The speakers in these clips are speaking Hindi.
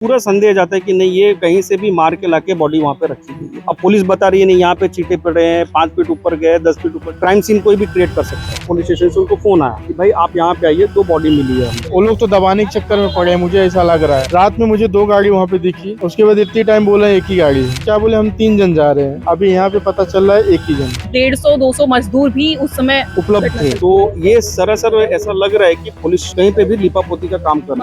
पूरा संदेह जाता है कि नहीं ये कहीं से भी मार के लाके बॉडी वहाँ पे रखी गई है। अब पुलिस बता रही है नहीं यहाँ पे चीटे पड़े हैं, 5 फीट ऊपर गए, 10 फीट ऊपर, क्राइम सीन कोई भी क्रिएट कर सकता है। पुलिस स्टेशन से उनको फोन आया कि भाई आप यहाँ पे आइए, 2 बॉडी मिली है। वो लोग तो दबाने के चक्कर में पड़े हैं, मुझे ऐसा लग रहा है। रात में मुझे 2 गाड़ी वहाँ पे दिखी, उसके बाद इतनी टाइम बोला एक ही गाड़ी है। क्या बोले हम 3 जन जा रहे हैं, अभी यहाँ पे पता चल रहा है एक ही जन। 150-200 मजदूर भी उस समय उपलब्ध थे। तो ये सरासर ऐसा लग रहा है कि पुलिस कहीं पे भी लिपापोती का काम कर रही है,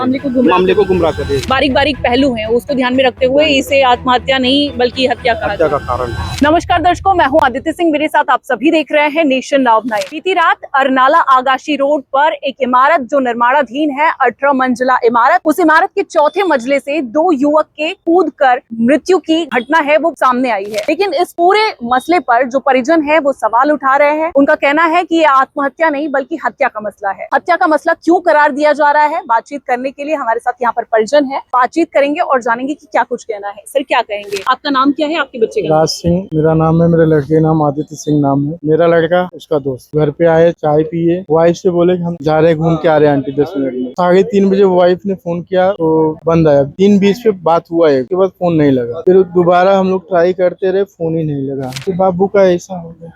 मामले को गुमराह कर रही है। बारीक बारीक पहलू हैं, उसको ध्यान में रखते हुए इसे आत्महत्या नहीं बल्कि हत्या का कारण है। नमस्कार दर्शकों, मैं हूं आदित्य सिंह, मेरे साथ आप सभी देख रहे हैं नेशन नाउ नाइन। बीती रात अरनाला आगाशी रोड पर एक इमारत जो निर्माणाधीन है, 18 मंजिला इमारत, उस इमारत के चौथे मंजिले से 2 युवक के कूदकर मृत्यु की घटना है वो सामने आई है। लेकिन इस पूरे मसले पर जो परिजन है वो सवाल उठा रहे हैं। उनका कहना है कि ये आत्महत्या नहीं बल्कि हत्या का मसला है। हत्या का मसला क्यों करार दिया जा रहा है, बातचीत करने के लिए हमारे साथ यहाँ पर परिजन है। बातचीत करेंगे और जानेंगे कि क्या कुछ कहना है। सर क्या कहेंगे, आपका नाम क्या है, आपके बच्चे का? राज सिंह मेरा नाम है, मेरे लड़के का नाम आदित्य सिंह नाम है। मेरा लड़का उसका दोस्त घर पे आए, चाय पिए, वाइफ से बोले कि हम जा रहे हैं, घूम के आ रहे हैं आंटी 10 मिनट में। 3:30 बजे वाइफ ने फोन किया तो बंद आया। 3:20 पे बात हुआ है, उसके बाद फोन नहीं लगा। फिर दोबारा हम लोग ट्राई करते रहे, फोन ही नहीं लगा। फिर बाबू का ऐसा हो गया।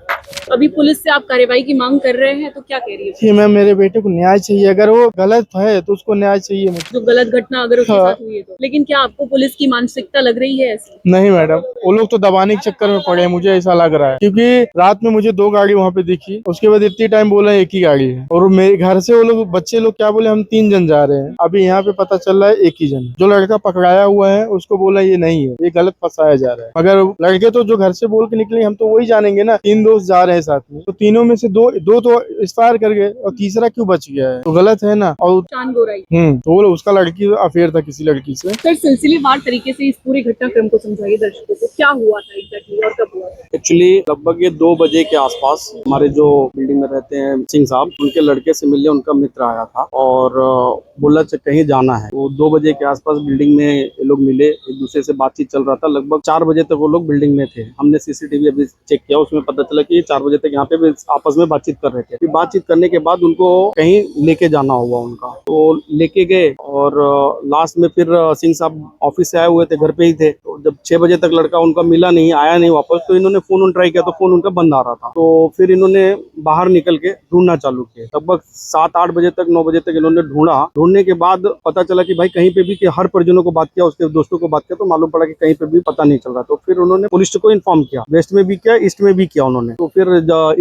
अभी पुलिस से आप कार्रवाई की मांग कर रहे हैं तो क्या कह रही है? जी, मैं मेरे बेटे को न्याय चाहिए। अगर वो गलत है तो उसको न्याय चाहिए मुझे। जो गलत घटना अगर उसके हाँ। साथ हुई है तो। लेकिन क्या आपको पुलिस की मानसिकता लग रही है ऐसी? नहीं मैडम, वो लोग तो दबाने के चक्कर में पड़े हैं, मुझे ऐसा लग रहा है। क्योंकि रात में मुझे 2 गाड़ी वहाँ पे दिखी, उसके बाद इतनी टाइम बोला एक ही गाड़ी है। और मेरे घर से वो लोग बच्चे लोग क्या बोले हम 3 जन जा रहे हैं, अभी यहाँ पे पता चल रहा है एक ही जन। जो लड़का पकड़ाया हुआ है उसको बोला ये नहीं है, ये गलत फंसाया जा रहा है। मगर लड़के तो जो घर से बोल के निकले हम तो वही जानेंगे ना। 3 दोस्त जा रहे हैं साथ में, तो तीनों में से दो तो एक्सपायर कर गए और तीसरा क्यों बच गया है, तो गलत है ना। और चांद गोराई। तो वो उसका लड़की अफेयर था किसी लड़की से। सर सिलसिलेवार तरीके से इस पूरी घटनाक्रम को समझाइए दर्शकों को, क्या हुआ था एग्जैक्टली और कब हुआ था? एक्चुअली लगभग ये 2 बजे के आसपास हमारे जो बिल्डिंग में रहते हैं सिंह साहब, उनके लड़के से मिलने उनका मित्र आया था और बोला कहीं जाना है। वो 2 बजे के आसपास बिल्डिंग में ये लोग मिले, एक दूसरे से बातचीत चल रहा था। लगभग 4 बजे तक वो लोग बिल्डिंग में थे। हमने सीसीटीवी अभी चेक किया, उसमें पता चला कि 4 बजे तक यहाँ पे आपस में बातचीत कर रहे थे। फिर बातचीत करने के बाद उनको कहीं लेके जाना हुआ उनका, तो लेके गए और लास्ट में फिर सिंह साहब ऑफिस से आए हुए थे, घर पे ही थे। तो जब 6 बजे तक लड़का उनका मिला नहीं, आया नहीं वापस, तो इन्होंने फोन ट्राई किया तो फोन उनका बंद आ रहा था। तो फिर इन्होंने बाहर निकल के ढूंढना चालू किया। लगभग 7-8 बजे तक, 9 बजे तक इन्होंने ढूंढा। ढूंढने के बाद पता चला कि भाई कहीं पे भी, कि हर परिजनों को बात किया, उसके दोस्तों को बात किया, तो मालूम पड़ा कि कहीं पे भी पता नहीं चल रहा। तो फिर उन्होंने पुलिस को इन्फॉर्म किया, वेस्ट में भी किया, ईस्ट में भी किया उन्होंने। तो फिर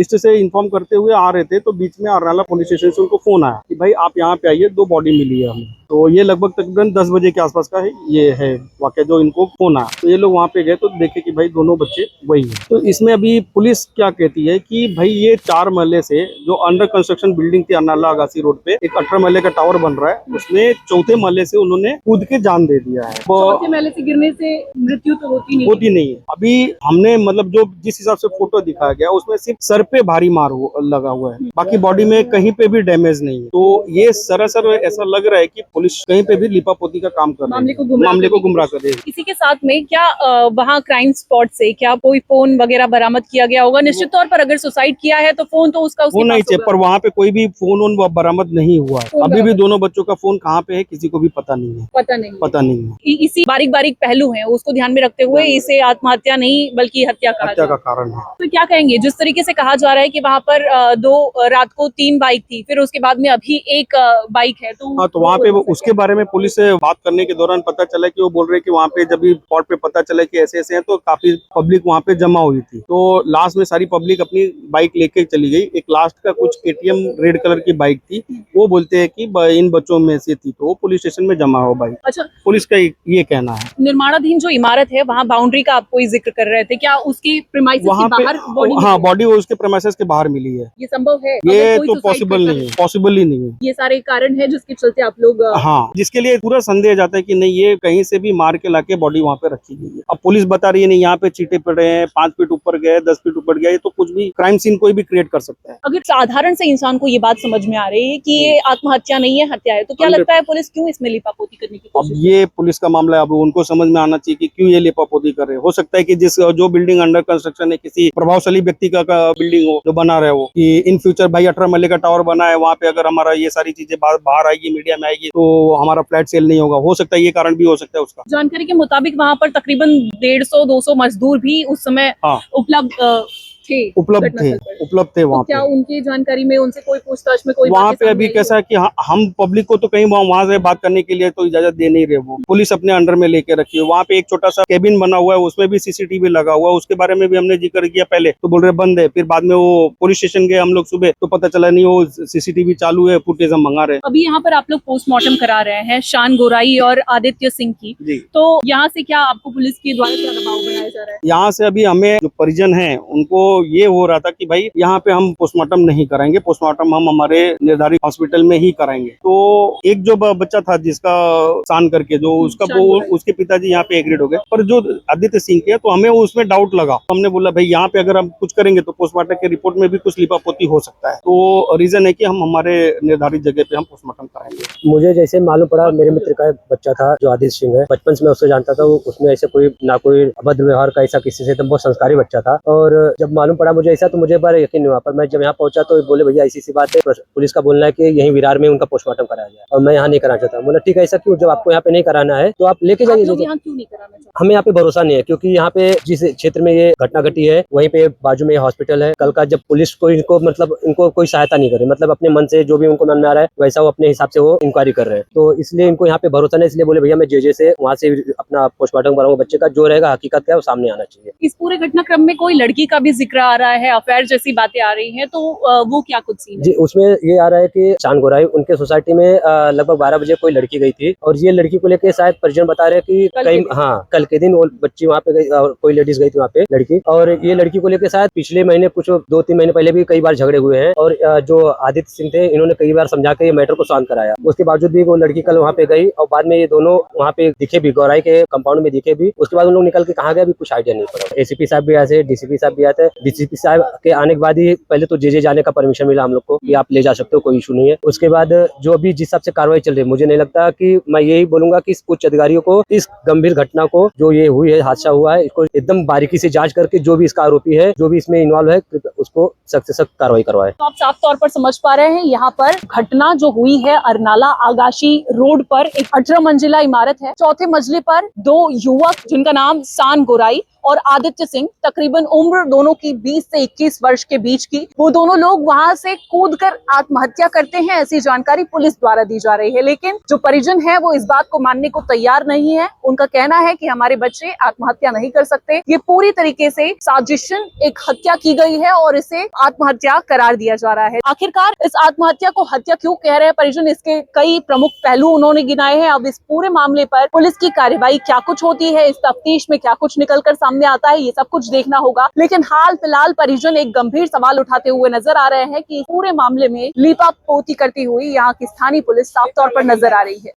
ईस्ट से इन्फॉर्म करते हुए आ रहे थे तो बीच में अरनाला पुलिस स्टेशन से उनको फोन आया कि भाई आप यहाँ पे आइए, 2 बॉडी मिली है हमें। तो ये लगभग तकरीबन 10 बजे के आसपास का है, ये है वाकया जो इनको फोन आया। तो ये लोग वहाँ पे गए तो देखे कि भाई दोनों बच्चे वही है। तो इसमें अभी पुलिस क्या कहती है कि भाई ये 4 महले से जो अंडर कंस्ट्रक्शन बिल्डिंग थी अरनाला आगासी रोड पे, एक 18 महले का टावर बन रहा है, उसमें 4थे महले से उन्होंने कूद के जान दे दिया है। चौथे महले से गिरने से मृत्यु तो होती नहीं है। अभी हमने मतलब जो जिस हिसाब से फोटो दिखाया गया उसमें सिर्फ सर पे भारी मार लगा हुआ है, बाकी बॉडी में कहीं पे भी डैमेज नहीं है। तो ये सरासर ऐसा लग रहा है कि पुलिस कहीं पे भी लिपापोती का काम कर रही है, मामले को गुमराह कर रही है। इसी के साथ में क्या वहाँ क्राइम स्पॉट से क्या कोई फोन वगैरह बरामद किया गया होगा? निश्चित तौर पर अगर सुसाइड किया है तो फोन तो उसका वो नहीं चाहिए, पर वहाँ पे कोई भी फोन बरामद नहीं हुआ है। अभी भी दोनों बच्चों का फोन कहाँ पे है किसी को भी पता नहीं है। पता नहीं है। इसी बारीक बारीक पहलू हैं, उसको ध्यान में रखते हुए इसे आत्महत्या नहीं बल्कि हत्या का कारण है। तो क्या कहेंगे, जिस तरीके से कहा जा रहा है कि वहाँ पर रात को 3 बाइक थी, फिर उसके बाद में अभी एक बाइक है, तो हाँ, तो वहाँ पे उसके बारे में पुलिस से बात करने के दौरान पता चला कि वो बोल रहे कि वहाँ पे जब भी स्पॉट पे पता चला कि ऐसे ऐसे हैं, तो काफी पब्लिक वहाँ पे जमा हुई थी। तो लास्ट में सारी पब्लिक अपनी बाइक लेके चली गई। एक लास्ट का कुछ KTM रेड कलर की बाइक थी, वो बोलते हैं कि इन बच्चों में से थी, तो वो पुलिस स्टेशन में जमा हो बाइक। अच्छा, पुलिस का ये कहना है। निर्माणाधीन जो इमारत है वहाँ बाउंड्री का आप कोई जिक्र कर रहे थे, क्या उसकी प्रीमाइसेस के बाहर बॉडी? हाँ, बॉडी उसके प्रीमाइसेस के बाहर मिली है। ये संभव है? ये तो पॉसिबल नहीं है, पॉसिबल ही नहीं है। ये सारे कारण है जिसके चलते आप लोग हाँ, जिसके लिए पूरा संदेह जाता है कि नहीं ये कहीं से भी मार के लाके बॉडी वहाँ पे रखी गई है। अब पुलिस बता रही है नहीं यहाँ पे चीटे पड़े हैं, 5 फीट ऊपर गए, 10 फीट ऊपर गए, तो कुछ भी क्राइम सीन कोई भी क्रिएट कर सकता है। अगर साधारण से इंसान को ये बात समझ में आ रही है कि ये आत्महत्या नहीं है, हत्या है, तो क्या लगता है पुलिस क्यों इसमें लिपापोती करने की कोशिश? अब ये पुलिस का मामला है, अब उनको समझ में आना चाहिए कि क्यों ये लिपापोती कर रहे हैं। हो सकता है कि जो बिल्डिंग अंडर कंस्ट्रक्शन है किसी प्रभावशाली व्यक्ति का का बिल्डिंग हो जो बना रहे हो कि इन फ्यूचर भाई 18 मल्ले का टावर बना है, वहाँ पे अगर हमारा ये सारी चीजें बाहर आएगी, मीडिया में आएगी, तो हमारा फ्लैट सेल नहीं होगा। हो सकता है ये कारण भी हो सकता है उसका। जानकारी के मुताबिक वहाँ पर तकरीबन 150-200 मजदूर भी उस समय हाँ। उपलब्ध थे वहाँ क्या पे। उनकी जानकारी में उनसे कोई पूछताछ में कोई वहाँ पे अभी कैसा है कि हम पब्लिक को तो कहीं वहाँ से बात करने के लिए तो इजाजत दे नहीं रहे, वो पुलिस अपने अंडर में लेके रखी है। वहाँ पे एक छोटा सा केबिन बना हुआ है, उसमें भी सीसीटीवी लगा हुआ है, उसके बारे में भी हमने जिक्र किया पहले, तो बोल रहे बंद है। फिर बाद में वो पुलिस स्टेशन गए हम लोग सुबह, तो पता चला नहीं वो सीसीटीवी चालू है, फुटेज हम मंगा रहे हैं। अभी यहाँ पर आप लोग पोस्टमार्टम करा रहे हैं शान गोराई और आदित्य सिंह की, तो यहाँ से क्या आपको पुलिस के द्वारा क्या दबाव बनाया जा रहा है? यहाँ से अभी हमें जो परिजन हैं उनको ये हो रहा था कि भाई यहाँ पे हम पोस्टमार्टम नहीं कराएंगे, पोस्टमार्टम हम हमारे निर्धारित हॉस्पिटल में ही कराएंगे। तो एक जो बच्चा था जिसका शान करके जो उसका वो उसके पिताजी यहाँ पे एग्रीड हो गए, पर जो आदित्य सिंह के तो हमें उसमें डाउट लगा। हमने बोला भाई यहाँ पे अगर हम कुछ करेंगे तो पोस्टमार्टम के रिपोर्ट में भी कुछ लिपापोती हो सकता है, तो रीजन है कि हम हमारे निर्धारित जगह पे हम पोस्टमार्टम कराएंगे। मुझे जैसे मालूम पड़ा, मेरे मित्र का एक बच्चा था जो आदित्य सिंह है, बचपन से मैं उससे जानता था, उसमें ऐसे कोई अभद्र व्यवहार का ऐसा किसी से, तो बहुत संस्कारी बच्चा था। और जब मालूम पड़ा मुझे ऐसा, तो मुझे बड़ा यकीन हुआ। पर मैं जब यहाँ पहुंचा तो बोले भैया ऐसी सी बात है, पुलिस का बोलना है कि यहीं विरार में उनका पोस्टमार्टम कराया जाए और मैं यहाँ नहीं कराना चाहता। बोला ठीक है, ऐसा क्यों? जब आपको यहाँ पे नहीं कराना है तो आप लेके जाइए। यहाँ क्यों नहीं कराना चाहते? हमें यहाँ पे भरोसा नहीं है, क्योंकि यहाँ पे जिस क्षेत्र में ये घटना घटी है वहीं पे बाजू में ये हॉस्पिटल है। कल का जब पुलिस को इनको कोई सहायता नहीं करे, मतलब अपने मन से जो भी उनको मन में आ रहा है वैसा वो अपने हिसाब से वो इंक्वायरी कर रहे हैं, तो इसलिए इनको यहाँ पे भरोसा नहीं। इसलिए बोले भैया मैं जे से वहाँ से अपना पोस्टमार्टम कराऊंगा, बच्चे का जो रहेगा हकीकत क्या है वो सामने आना चाहिए। इस पूरे घटनाक्रम में कोई लड़की का भी जिक्र आ रहा है, अफेयर जैसी बातें आ रही हैं, तो वो क्या कुछ सीन है? जी, उसमें ये आ रहा है कि शान गोराई उनके सोसाइटी में लगभग 12 बजे कोई लड़की गई थी, और ये लड़की को लेके शायद परिजन बता रहे कि कल के दिन वो बच्ची वहाँ पे गई और कोई लेडीज गई थी वहाँ पे लड़की, और ये लड़की को लेके शायद पिछले महीने कुछ 2-3 महीने पहले भी कई बार झगड़े हुए हैं, और जो आदित्य सिंह थे इन्होंने कई बार समझा के ये मैटर को शांत कराया। उसके बावजूद भी वो लड़की कल वहाँ पे गई और बाद में ये दोनों वहाँ पे दिखे भी, गौराई के कंपाउंड में दिखे भी। उसके बाद उन लोग निकल के कहाँ गए अभी कुछ आइडिया नहीं पड़ा। एसीपी साहब भी आए थे, डीसीपी साहब भी आए थे। डीसीपी साहब के आने के बाद ही पहले तो जे जाने का परमिशन मिला हम लोग को कि आप ले जा सकते हो, कोई इशू नहीं है। उसके बाद जो अभी जिस हिसाब से कार्रवाई चल रही है, मुझे नहीं लगता कि मैं यही बोलूंगा कि उच्च अधिकारियों को इस गंभीर घटना को जो ये हुई है, हादसा हुआ है, इसको एकदम बारीकी से जांच करके जो भी इसका आरोपी है, जो भी इसमें इन्वॉल्व है, उसको सख्त से सख्त कार्रवाई करवाए। तो आप साफ तौर पर समझ पा रहे हैं, यहाँ पर घटना जो हुई है अरनाला आगाशी रोड पर एक 18 मंजिला इमारत है। चौथे मंजिले पर दो युवक जिनका नाम शान गोराई और आदित्य सिंह, तकरीबन उम्र दोनों की 20 से 21 वर्ष के बीच की, वो दोनों लोग वहां से कूदकर आत्महत्या करते हैं, ऐसी जानकारी पुलिस द्वारा दी जा रही है। लेकिन जो परिजन है वो इस बात को मानने को तैयार नहीं है। उनका कहना है कि हमारे बच्चे आत्महत्या नहीं कर सकते, ये पूरी तरीके से साजिशन एक हत्या की गई है और इसे आत्महत्या करार दिया जा रहा है। आखिरकार इस आत्महत्या को हत्या क्यों कह रहे हैं परिजन, इसके कई प्रमुख पहलू उन्होंने गिनाए हैं। अब इस पूरे मामले पर पुलिस की कार्रवाई क्या कुछ होती है, इस तफ्तीश में क्या कुछ निकलकर सामने आता है, ये सब कुछ देखना होगा। लेकिन हाल फिलहाल परिजन एक गंभीर सवाल उठाते हुए नजर आ रहे हैं कि पूरे मामले में लीपापोती करती हुई यहाँ की स्थानीय पुलिस साफ तौर पर नजर आ रही है।